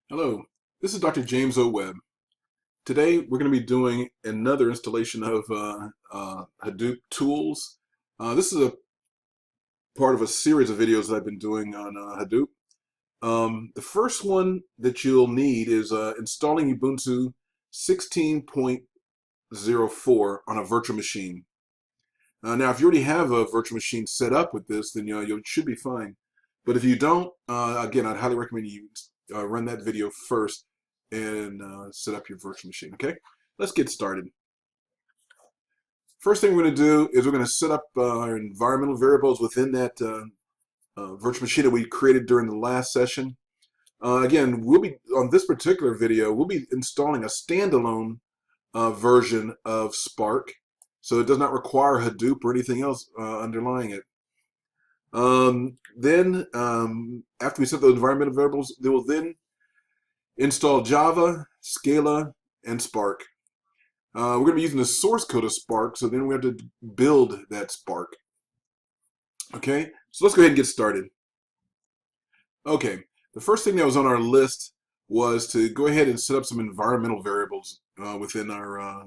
Hello, this is Dr. James O. Webb. Today we're going to be doing another installation of Hadoop tools. This is a part of a series of videos that I've been doing on Hadoop. The first one that you'll need is installing Ubuntu 16.04 on a virtual machine. Now, if you already have a virtual machine set up with this, then you should be fine. But if you don't, again, I'd highly recommend you run that video first and set up your virtual machine. Okay, let's get started. First thing we're going to do is we're going to set up our environmental variables within that virtual machine that we created during the last session. Again, we'll be on this particular video, we'll be installing a standalone version of Spark, so it does not require Hadoop or anything else underlying it. After we set the environmental variables, they will then install Java, Scala, and Spark. We're going to be using the source code of Spark, so then we have to build that Spark. Okay, so let's go ahead and get started. Okay, the first thing that was on our list was to go ahead and set up some environmental variables within our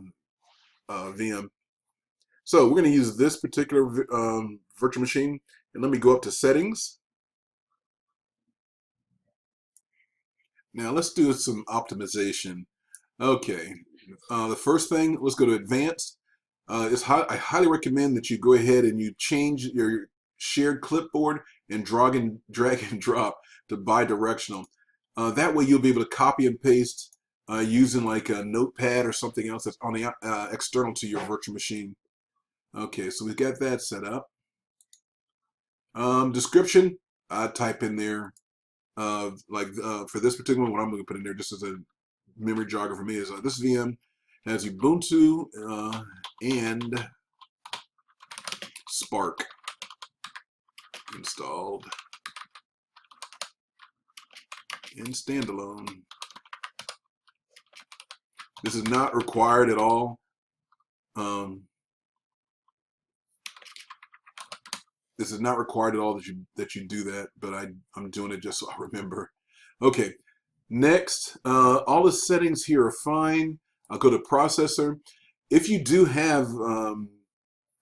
VM. So we're going to use this particular virtual machine, and let me go up to settings. Now let's do some optimization. Okay, the first thing, let's go to advanced. I highly recommend that you go ahead and you change your shared clipboard and drag and drop to bi-directional. That way you'll be able to copy and paste using like a notepad or something else that's on the external to your virtual machine. Okay, so we've got that set up. Description, I type in there for this particular one, what I'm going to put in there just as a memory jogger for me is this VM has Ubuntu and Spark installed in standalone. This is not required at all. This is not required at all that you do that, but I'm doing it just so I remember. Okay, next, all the settings here are fine. I'll go to processor. If you do have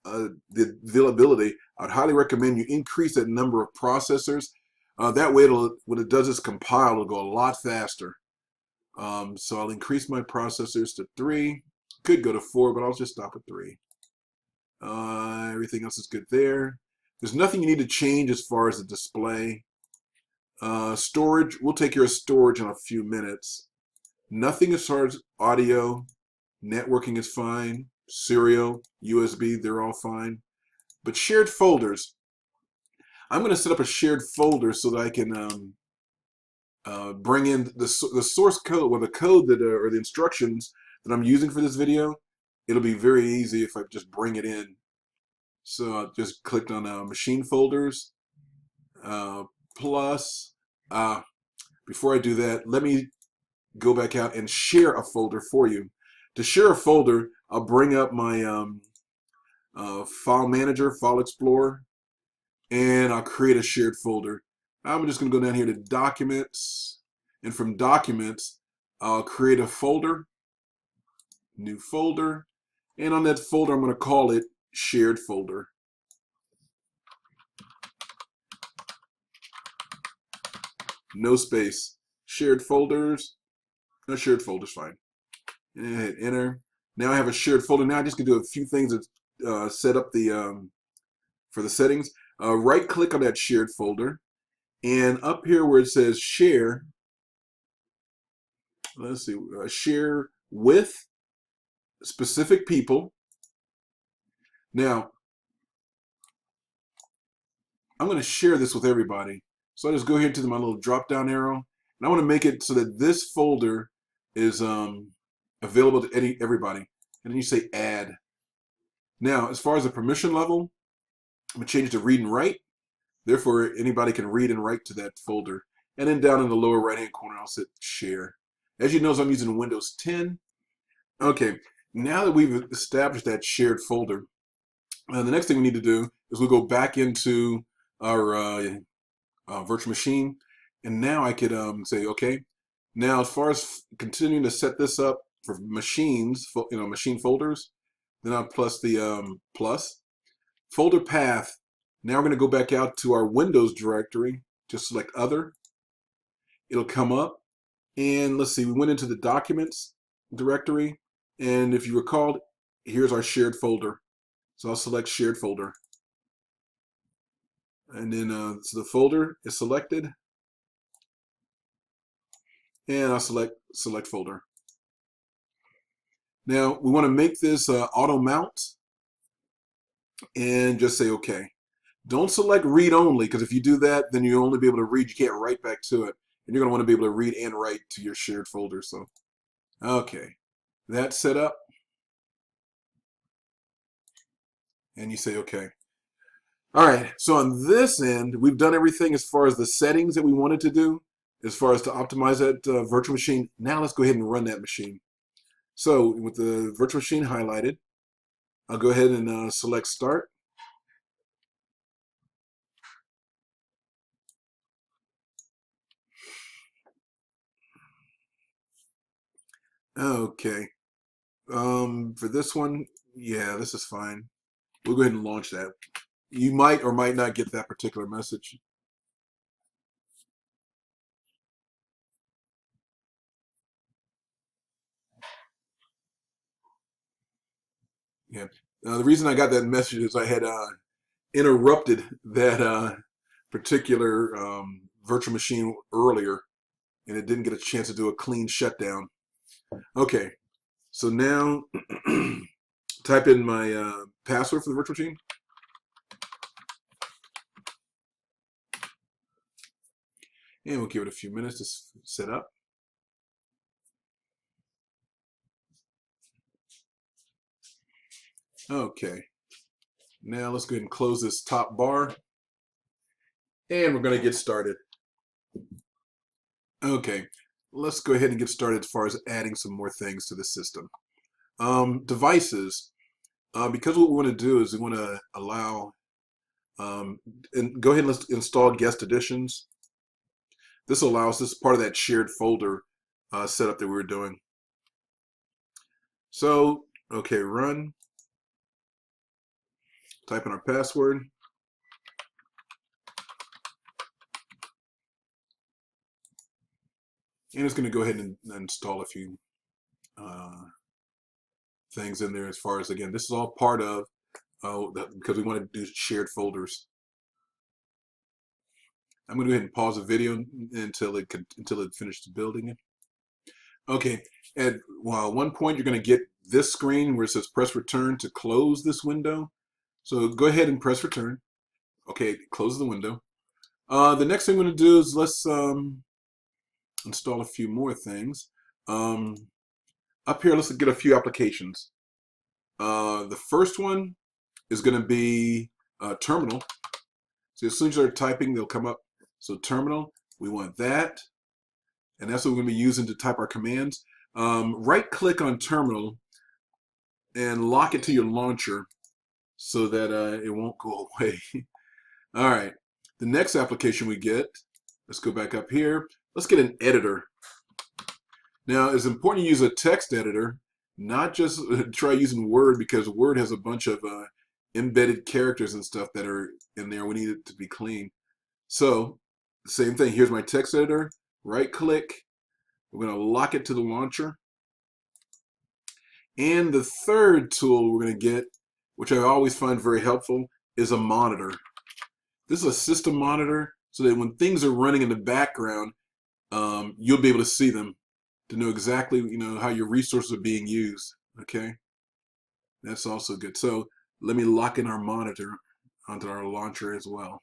the availability, I'd highly recommend you increase that number of processors. That way, when it does its compile, it'll go a lot faster. So I'll increase my processors to 3. Could go to 4, but I'll just stop at 3. Everything else is good there. There's nothing you need to change as far as the display. Storage, we'll take care of storage in a few minutes. Nothing as far as audio. Networking is fine. Serial, USB, they're all fine. But shared folders, I'm going to set up a shared folder so that I can bring in the source code, or the code that or the instructions that I'm using for this video. It'll be very easy if I just bring it in. So I just clicked on machine folders, plus, before I do that, let me go back out and share a folder for you. To share a folder, I'll bring up my file manager, file explorer, and I'll create a shared folder. I'm just going to go down here to documents, and from documents, I'll create a folder, new folder, and on that folder, I'm going to call it shared folder. No space. Shared folders. No, shared folders, fine. And hit enter. Now I have a shared folder. Now I just can do a few things to set up the for the settings. Right click on that shared folder, and up here where it says share, let's see, share with specific people. Now I'm going to share this with everybody. So I just go here to my little drop down arrow, and I want to make it so that this folder is available to everybody. And then you say add. Now, as far as the permission level, I'm going to change it to read and write. Therefore, anybody can read and write to that folder. And then down in the lower right-hand corner, I'll set share. As you notice, I'm using Windows 10. Okay, now that we've established that shared folder, the next thing we need to do is we'll go back into our virtual machine, and now I could say, okay, Now, as far as continuing to set this up for machines, machine folders, then I'll plus the plus. Folder path, now we're going to go back out to our Windows directory, just select Other. It'll come up, and let's see, we went into the Documents directory, and if you recall, here's our shared folder. So I'll select Shared Folder. And then so the folder is selected, and I'll select Folder. Now, we want to make this auto mount, and just say OK. Don't select read only, because if you do that, then you'll only be able to read. You can't write back to it. And you're going to want to be able to read and write to your shared folder. So, OK. That's set up. And you say OK. All right. So on this end, we've done everything as far as the settings that we wanted to do, as far as to optimize that virtual machine. Now let's go ahead and run that machine. So with the virtual machine highlighted, I'll go ahead and select Start. Okay. For this one, yeah, this is fine. We'll go ahead and launch that. You might or might not get that particular message. Yeah. The reason I got that message is I had interrupted that particular virtual machine earlier, and it didn't get a chance to do a clean shutdown. Okay. So now type in my password for the virtual machine. And we'll give it a few minutes to set up. Okay. Now let's go ahead and close this top bar. And we're going to get started. Okay. Let's go ahead and get started as far as adding some more things to the system. Devices. Because what we want to do is we want to allow, and go ahead and let's install guest additions. This allows, this is part of that shared folder setup that we were doing. So, okay, run. Type in our password. And it's going to go ahead and install a few things in there as far as, again, this is all part of, because we want to do shared folders. I'm going to go ahead and pause the video until it finishes building it. Okay, at one point you're going to get this screen where it says press return to close this window. So go ahead and press return. Okay, close the window. The next thing I'm going to do is let's install a few more things. Up here, let's get a few applications. The first one is going to be terminal. So as soon as you're typing, they'll come up. So terminal, we want that. And that's what we're going to be using to type our commands. Right-click on terminal and lock it to your launcher so that it won't go away. All right. The next application we get, let's go back up here. Let's get an editor. Now, it's important to use a text editor, not just try using Word, because Word has a bunch of embedded characters and stuff that are in there. We need it to be clean. So, same thing. Here's my text editor. Right-click. We're going to lock it to the launcher. And the third tool we're going to get, which I always find very helpful, is a monitor. This is a system monitor, so that when things are running in the background, you'll be able to see them to know exactly, how your resources are being used. Okay, that's also good. So let me lock in our monitor onto our launcher as well.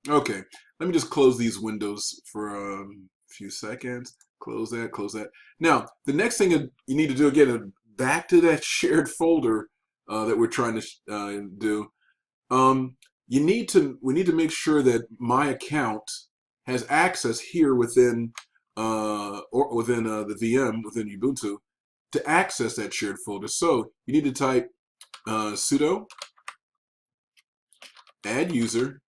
Okay, let me just close these windows for a few seconds. Close that, close that. Now, the next thing you need to do, again, is back to that shared folder that we're trying to do. We need to make sure that my account has access here within or within the VM within Ubuntu to access that shared folder. So you need to type sudo adduser,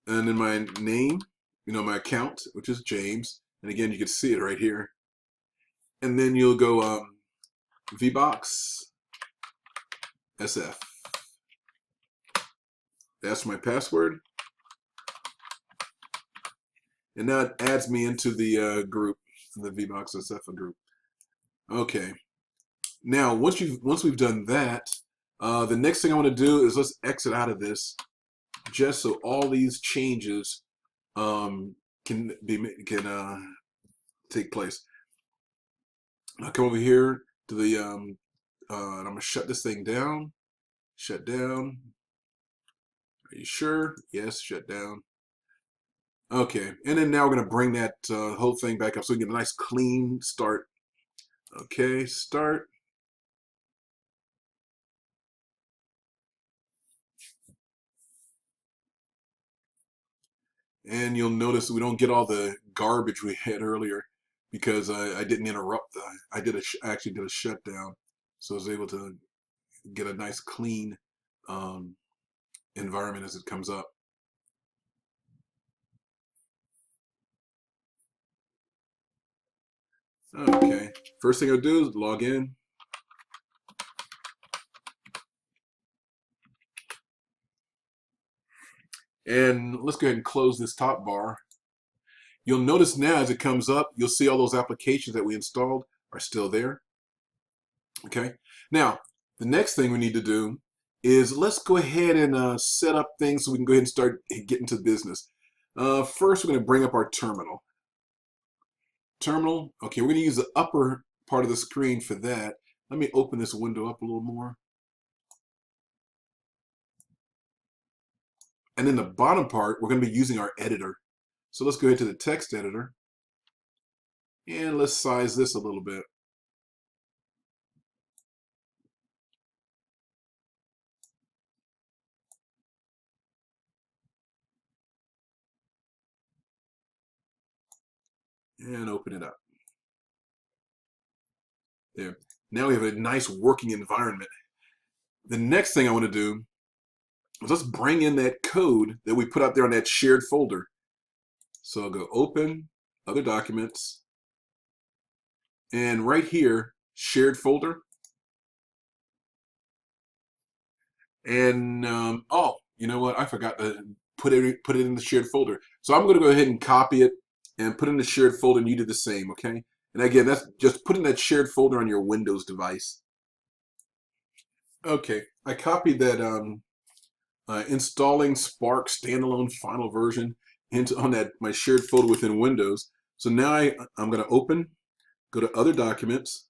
and then my name my account, which is James. And again, you can see it right here. And then you'll go vboxsf. That's my password. And now it adds me into the group, the vboxsf group. Okay. Now, once we've done that, the next thing I want to do is let's exit out of this, just so all these changes can take place. I'll come over here to the and I'm gonna shut this thing down. Shut down. Are you sure? Yes, shut down. Okay, and then now we're gonna bring that whole thing back up so we get a nice clean start. Okay, start. And you'll notice we don't get all the garbage we had earlier because I didn't interrupt. I actually did a shutdown, so I was able to get a nice clean environment as it comes up. Okay, first thing I'll do is log in. And let's go ahead and close this top bar. You'll notice now as it comes up, you'll see all those applications that we installed are still there. Okay, now the next thing we need to do is let's go ahead and set up things so we can go ahead and start getting to business. First, we're going to bring up our terminal. Terminal, okay, we're going to use the upper part of the screen for that. Let me open this window up a little more. And then the bottom part, we're going to be using our editor. So let's go ahead to the text editor. And let's size this a little bit. And open it up. There. Now we have a nice working environment. The next thing I want to do is let's bring in that code that we put out there on that shared folder. So I'll go open, other documents, and right here, shared folder. And oh, you know what? I forgot to put it in the shared folder. So I'm going to go ahead and copy it and put it in the shared folder, and you do the same, okay? And again, that's just putting that shared folder on your Windows device. Okay, I copied that installing Spark standalone final version on that my shared folder within Windows. So now I'm going to open, go to other documents,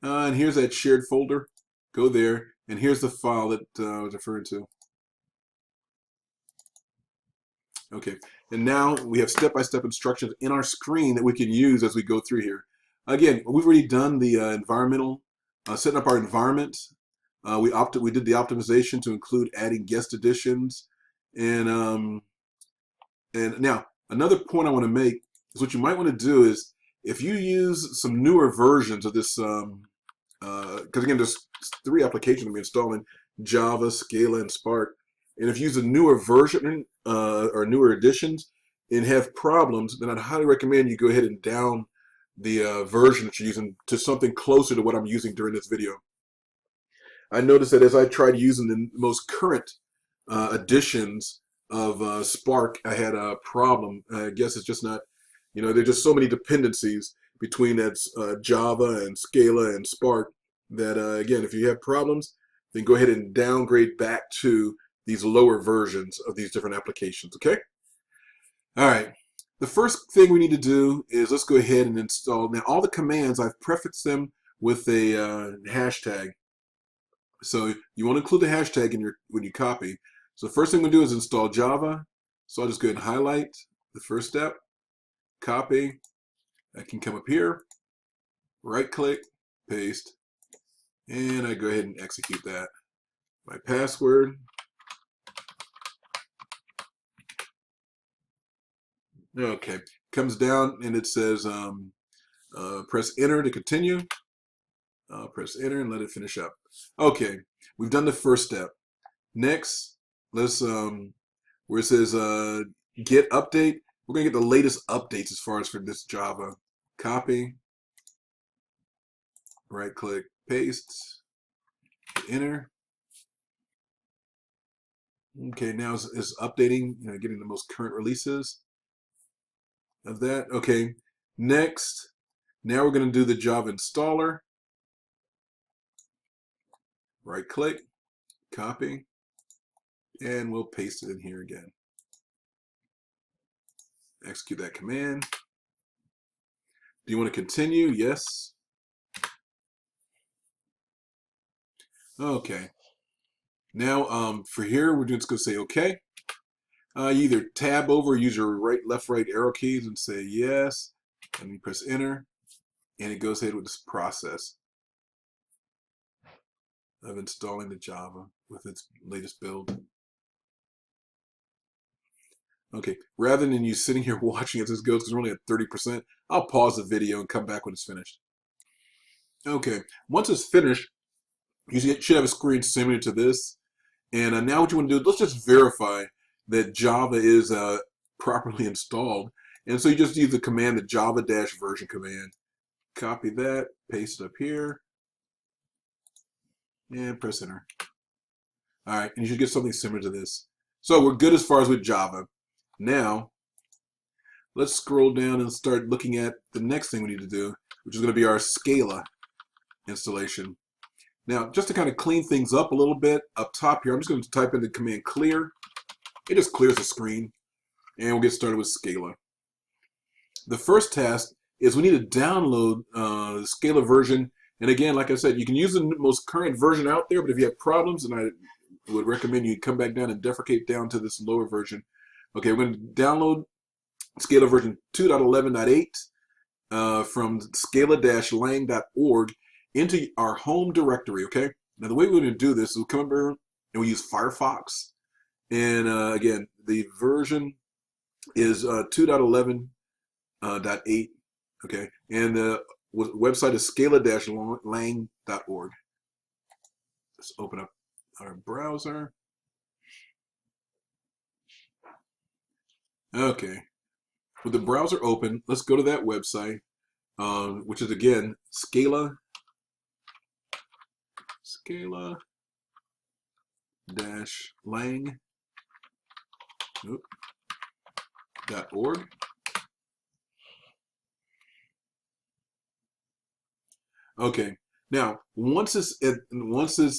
and here's that shared folder. Go there, and here's the file that I was referring to. Okay, and now we have step-by-step instructions in our screen that we can use as we go through here. Again, we've already done the environmental, setting up our environment. We did the optimization to include adding guest additions, and now another point I want to make is what you might want to do is if you use some newer versions of this, because again, there's 3 applications I'm installing: Java, Scala, and Spark. And if you use a newer version or newer editions and have problems, then I'd highly recommend you go ahead and down the version that you're using to something closer to what I'm using during this video. I noticed that as I tried using the most current editions of Spark, I had a problem. I guess it's just not, there's just so many dependencies between that Java and Scala and Spark that, again, if you have problems, then go ahead and downgrade back to these lower versions of these different applications, okay? All right, the first thing we need to do is let's go ahead and install. Now, all the commands, I've prefaced them with a hashtag. So you want to include the hashtag when you copy. So the first thing we'll do is install Java. So I'll just go ahead and highlight the first step, copy. I can come up here, right click, paste, and I go ahead and execute that. My password. Okay, comes down and it says press enter to continue. Press enter and let it finish up. Okay, we've done the first step. Next, let's where it says get update. we're going to get the latest updates as far as for this Java. Copy, right click, paste, enter. Okay, now it's updating, getting the most current releases of that. Okay, next, now we're going to do the Java installer. Right click, copy, and we'll paste it in here again. Execute that command. Do you want to continue? Yes. Okay. Now, for here, we're just going to say OK. You either tab over or use your left, right arrow keys and say yes. And you press enter. And it goes ahead with this process of installing the Java with its latest build. Okay, rather than you sitting here watching as this goes, because we're only at 30%, I'll pause the video and come back when it's finished. Okay, once it's finished, you should have a screen similar to this. And now what you want to do, let's just verify that Java is properly installed. And so you just use the command, the java-version command. Copy that, paste it up here, and press enter. All right, and you should get something similar to this. So we're good as far as with Java. Now, let's scroll down and start looking at the next thing we need to do, which is going to be our Scala installation. Now, just to kind of clean things up a little bit, up top here, I'm just going to type in the command clear. It just clears the screen, and we'll get started with Scala. The first task is we need to download the Scala version. And again, like I said, you can use the most current version out there, but if you have problems, then I would recommend you come back down and deprecate down to this lower version. Okay, we're going to download Scala version 2.11.8 from scala-lang.org into our home directory, okay? Now, the way we're going to do this is we'll come over and we use Firefox. And again, the version is 2.11.8, okay? And the website is scala-lang.org. Let's open up our browser. Okay. With the browser open, let's go to that website, which is again scala-lang.org. Okay. Now, once it's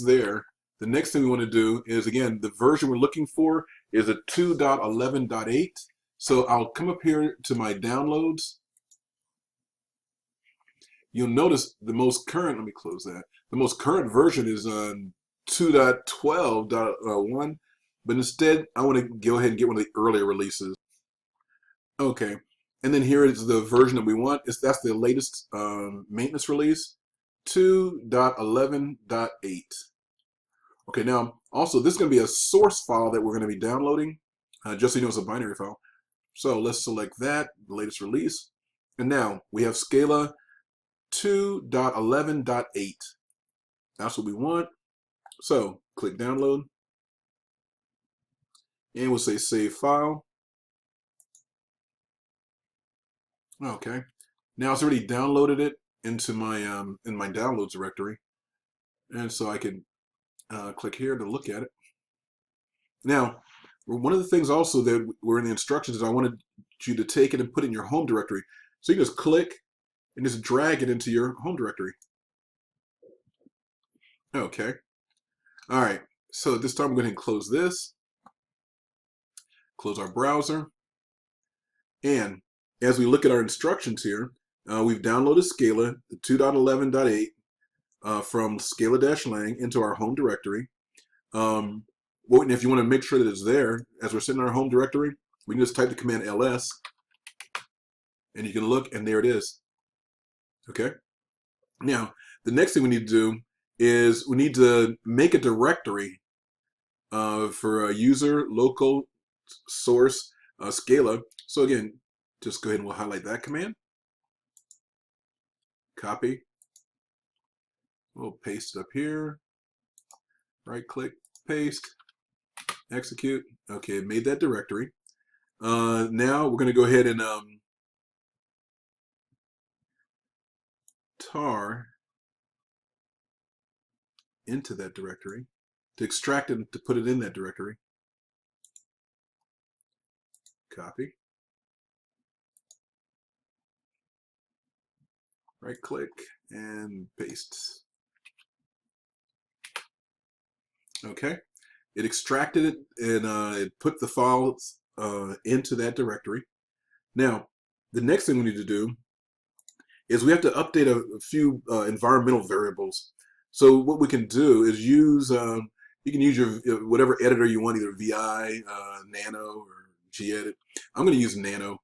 there, the next thing we want to do is, again, the version we're looking for is a 2.11.8. So I'll come up here to my downloads. You'll notice the most current, let me close that. The most current version is on 2.12.1, but instead I want to go ahead and get one of the earlier releases. Okay, and then here is the version that we want. That's the latest maintenance release, 2.11.8. Okay, now also this is going to be a source file that we're going to be downloading, just so you know it's a binary file. So let's select that, the latest release. And now we have Scala 2.11.8. That's what we want. So click download. And we'll say save file. Okay. Now it's already downloaded it into my in my downloads directory. And so I can click here to look at it. Now, one of the things also that were in the instructions is I wanted you to take it and put it in your home directory. So you can just click and just drag it into your home directory. Okay. All right. So at this time, I'm going to close this. Close our browser. And as we look at our instructions here, we've downloaded Scala, the 2.11.8 from scala-lang into our home directory. If you want to make sure that it's there, as we're sitting in our home directory, we can just type the command ls, and you can look, and there it is. Okay. Now, the next thing we need to do is we need to make a directory for a user, local, source, Scala. So again, just go ahead and we'll highlight that command. Copy. We'll paste it up here. Right click, paste, execute. Okay, made that directory. Now we're going to go ahead and tar into that directory to extract it, to put it in that directory. Copy. Right click and paste. Okay. It extracted it and it put the files into that directory. Now, the next thing we need to do is we have to update a few environmental variables. So what we can do is use, you can use your whatever editor you want, either VI, Nano, or gedit. I'm going to use Nano.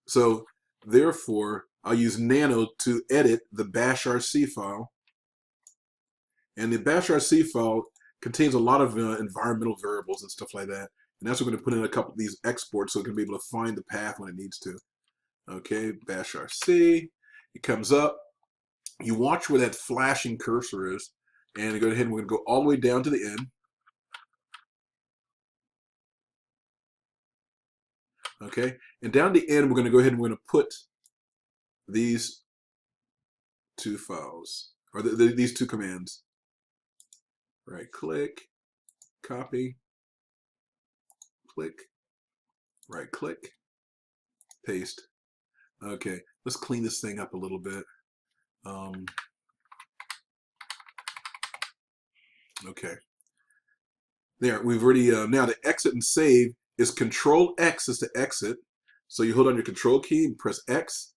So therefore, I'll use Nano to edit the bashrc file. And the bashrc file contains a lot of environmental variables and stuff like that. And that's what we're going to put in a couple of these exports so it can be able to find the path when it needs to. Okay, bashrc. It comes up. You watch where that flashing cursor is. And go ahead and we're going to go all the way down to the end. Okay, and down the end, we're going to go ahead and we're going to put these two files, or these two commands. Right click, copy, click, right click, paste. Okay, let's clean this thing up a little bit. Okay, there, we've already, now to exit and save is Control X is to exit. So you hold on your Control key and press X.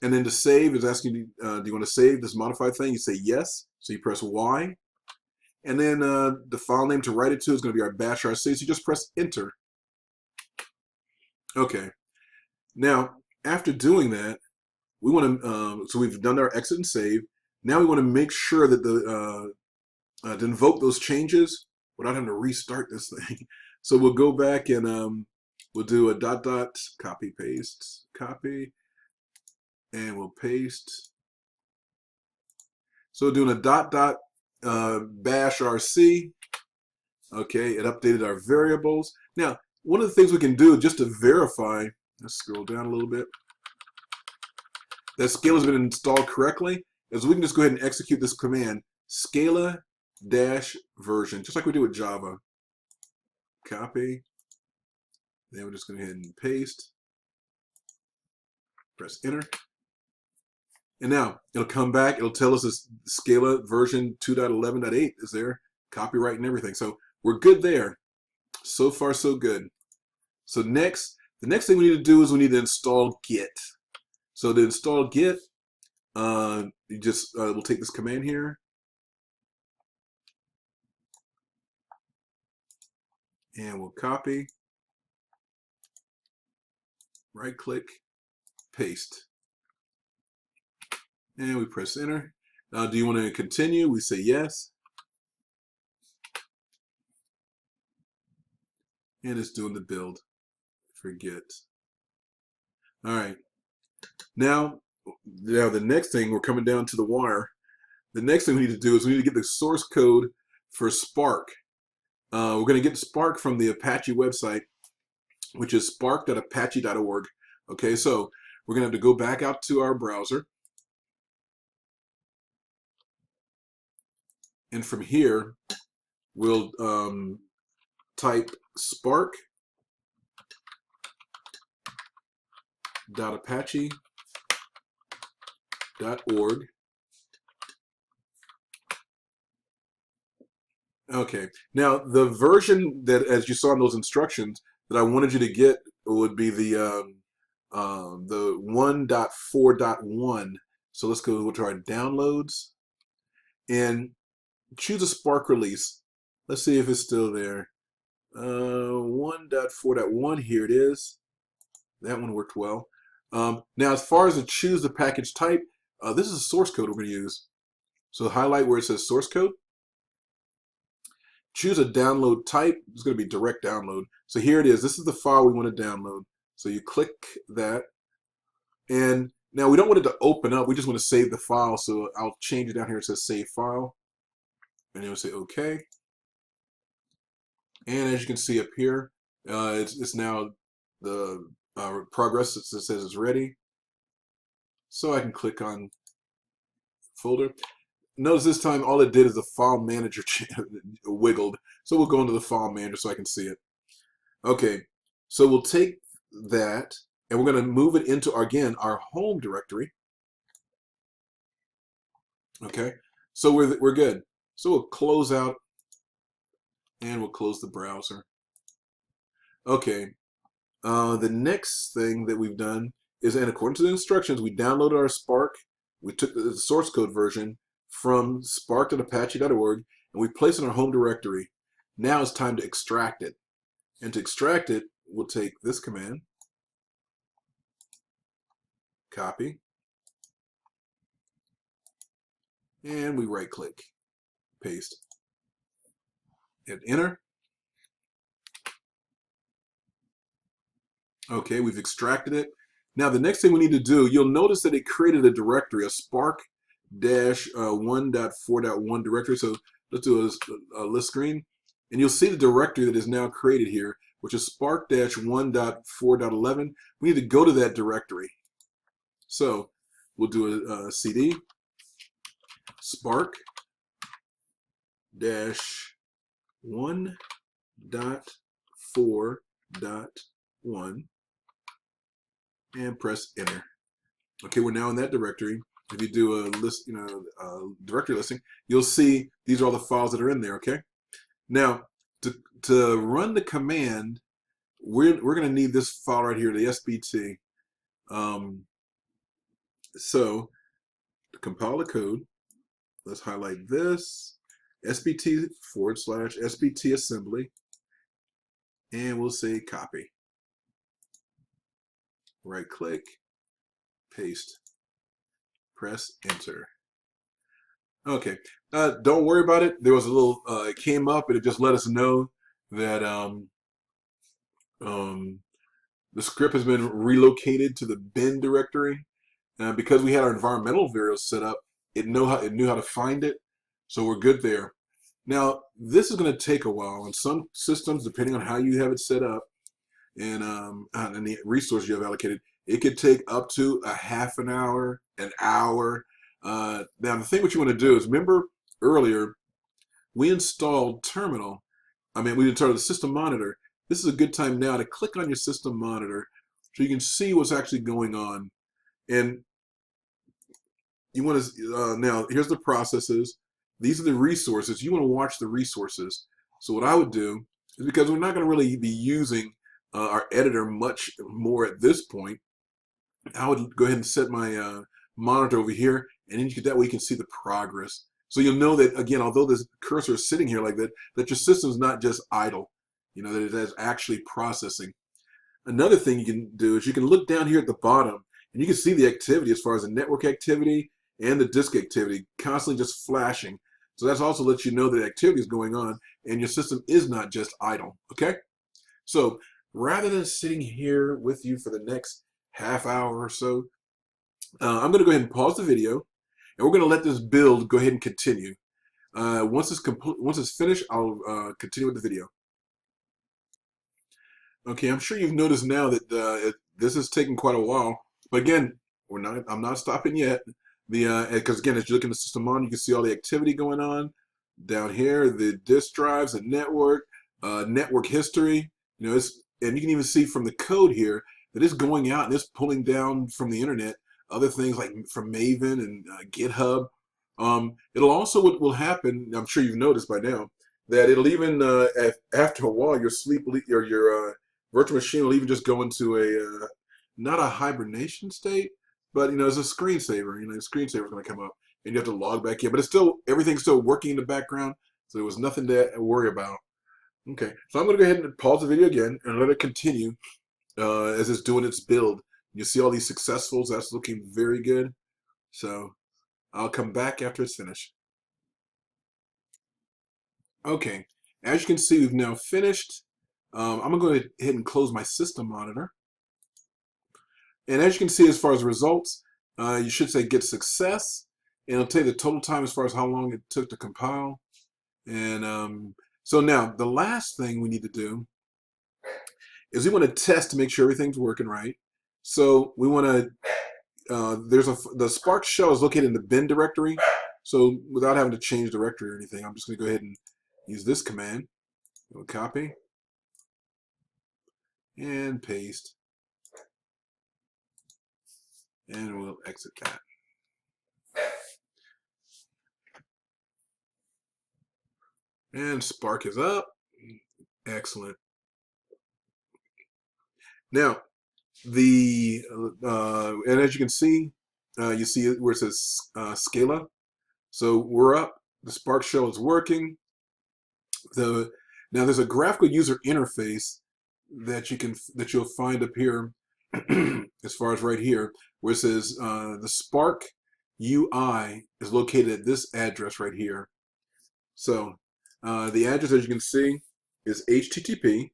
And then to save is asking you, do you want to save this modified thing? You say yes. So you press Y. And then the file name to write it to is going to be our bashrc. So you just press Enter. Okay. Now, after doing that, we want to, so we've done our exit and save. Now we want to make sure that to invoke those changes without having to restart this thing. So we'll go back and we'll do a dot copy paste, copy, and we'll paste. So we're doing a dot bashrc. Okay, it updated our variables. Now, one of the things we can do just to verify, let's scroll down a little bit, that Scala has been installed correctly, is we can just go ahead and execute this command, Scala-version, just like we do with Java. Copy. Then we're just going to go ahead and paste. Press Enter. And now it'll come back. It'll tell us this Scala version 2.11.8 is there, copyright and everything. So we're good there. So far, so good. So the next thing we need to do is we need to install Git. So to install Git, you just we'll take this command here. And we'll copy, right click, paste. And we press Enter. Now, do you want to continue? We say yes. And it's doing the build for Git. All right. Now the next thing, we're coming down to the wire. The next thing we need to do is we need to get the source code for Spark. We're going to get Spark from the Apache website, which is spark.apache.org. Okay, so we're going to have to go back out to our browser. And from here, we'll type spark.apache.org. Okay, now the version that, as you saw in those instructions, that I wanted you to get would be the 1.4.1. So let's go to our downloads and choose a Spark release. Let's see if it's still there. 1.4.1, here it is. That one worked well. Now, as far as to choose the package type, this is a source code we're going to use. So highlight where it says source code. Choose a download type. It's going to be direct download. So here it is. This is the file we want to download. So you click that. And now we don't want it to open up. We just want to save the file. So I'll change it down here. It says save file. And you'll say OK. And as you can see up here, it's now the progress that says it's ready. So I can click on folder. Notice this time all it did is the file manager wiggled. So we'll go into the file manager so I can see it. Okay, so we'll take that and we're going to move it into, again, our home directory. Okay, so we're good. So we'll close out and we'll close the browser. Okay, the next thing that we've done is, in according to the instructions, we downloaded our Spark. We took the source code version from spark.apache.org and we placed it in our home directory. Now it's time to extract it. And to extract it, we'll take this command, copy, and we right click, paste, hit enter. Okay, we've extracted it. Now the next thing we need to do, you'll notice that it created a directory, a spark-1.4.1 directory. So let's do a list screen, and you'll see the directory that is now created here, which is spark-1.4.11. We need to go to that directory. So we'll do a cd spark-1.4.1 and press enter. Okay, we're now in that directory. If you do a list, directory listing, you'll see these are all the files that are in there. Okay, now to run the command, we're going to need this file right here, the sbt. So to compile the code, let's highlight this sbt/sbt assembly, and we'll say copy. Right click, paste, press enter. Okay, don't worry about it. There was a little, it came up and it just let us know that the script has been relocated to the bin directory. Because we had our environmental variables set up, it knew how to find it, so we're good there. Now this is going to take a while. In some systems, depending on how you have it set up and the resource you have allocated, it could take up to a half an hour, an hour. Now the thing what you want to do is, remember earlier we installed terminal. We installed the system monitor. This is a good time now to click on your system monitor so you can see what's actually going on. And you want to, now here's the processes. These are the resources. You want to watch the resources. So what I would do is, because we're not going to really be using our editor much more at this point, I would go ahead and set my monitor over here, and then that way you can see the progress. So you'll know that, again, although this cursor is sitting here like that, that your system is not just idle, that it is actually processing. Another thing you can do is you can look down here at the bottom, and you can see the activity as far as the network activity and the disk activity constantly just flashing. So that's also lets you know that activity is going on and your system is not just idle. Okay? So rather than sitting here with you for the next half hour or so, I'm going to go ahead and pause the video, and we're going to let this build go ahead and continue. Once it's finished, I'll continue with the video. Okay, I'm sure you've noticed now that this is taking quite a while, but again, I'm not stopping yet. Because again, as you look in the system on, you can see all the activity going on down here, the disk drives, the network history. And you can even see from the code here that it's going out and it's pulling down from the internet other things like from Maven and GitHub. It'll also, what will happen, I'm sure you've noticed by now, that it'll even after a while your virtual machine will even just go into a not a hibernation state, but it's a screensaver. The screensaver is going to come up, and you have to log back in. But it's still, everything's still working in the background, so there was nothing to worry about. Okay, so I'm going to go ahead and pause the video again and let it continue as it's doing its build. You see all these successfuls. That's looking very good. So I'll come back after it's finished. Okay, as you can see, we've now finished. I'm going to go ahead and close my system monitor. And as you can see, as far as results, you should say get success, and it'll tell you the total time as far as how long it took to compile. And so now the last thing we need to do is we want to test to make sure everything's working right. So we want to, the Spark shell is located in the bin directory. So without having to change directory or anything, I'm just going to go ahead and use this command. We'll copy and paste, and we'll exit that. And Spark is up. Excellent. Now, and as you can see, you see where it says Scala. So we're up. The Spark shell is working. Now there's a graphical user interface that you'll find up here, as far as right here, where it says the Spark UI is located at this address right here. So the address, as you can see, is http://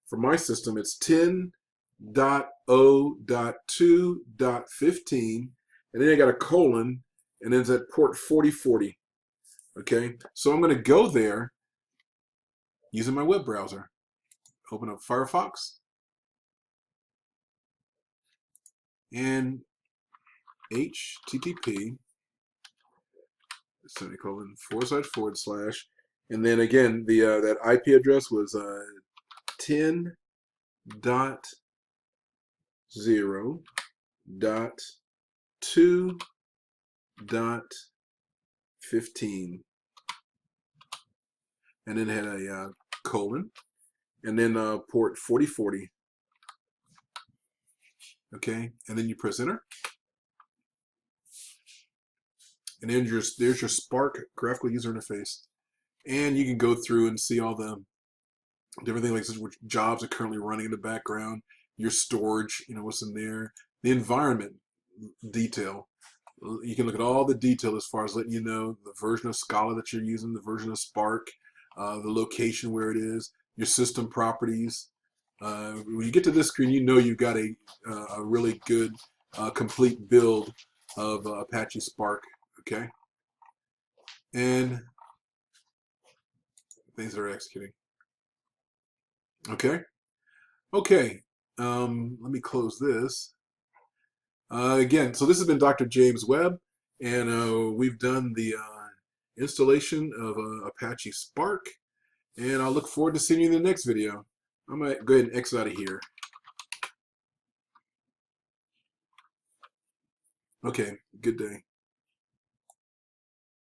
for my system, it's 10.0.2.15, and then I got a colon, and then it's at port 4040. Okay, so I'm going to go there using my web browser. Open up Firefox and http:// and then again that IP address was 10.0.2.15, and then had a colon, and then port 4040. Okay, and then you press enter, and then there's your Spark graphical user interface, and you can go through and see all the different things, like which jobs are currently running in the background, your storage, what's in there, the environment detail. You can look at all the detail as far as letting you know the version of Scala that you're using, the version of Spark, the location where it is, your system properties. When you get to this screen, you know you've got a really good complete build of Apache Spark. Okay, and things that are executing. Okay, let me close this. Again, so this has been Dr. James Webb, and we've done the installation of Apache Spark, and I'll look forward to seeing you in the next video. I'm going to go ahead and exit out of here. Okay, good day.